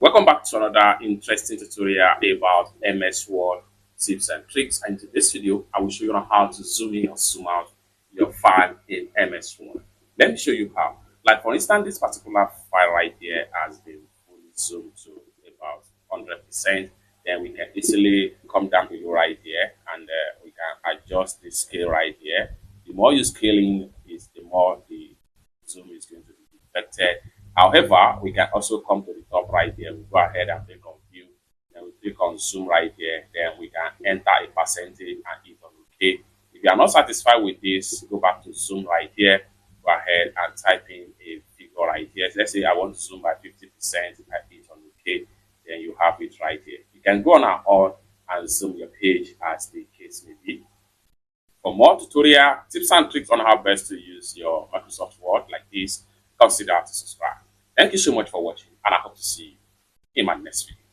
Welcome back to another interesting tutorial about MS Word tips and tricks. And in this video, I will show you on how to zoom in or zoom out your file in MS Word. Let me show you how. Like for instance, this particular file right here has been fully zoomed to about 100%. Then we can easily come down below right here and we can adjust the scale right here. The more you scaling is the more the zoom is going to be affected. However, we can also come to the top right here. We go ahead and click on view. Then we click on zoom right here. Then we can enter a percentage and hit on OK. If you are not satisfied with this, go back to zoom right here. Go ahead and type in a figure right here. Let's say I want to zoom by 50%. I hit on OK. Then you have it right here. You can go on and zoom your page as the case may be. For more tutorial tips and tricks on how best to use your Microsoft Word like this, consider to subscribe. Thank you so much for watching, and I hope to see you in my next video.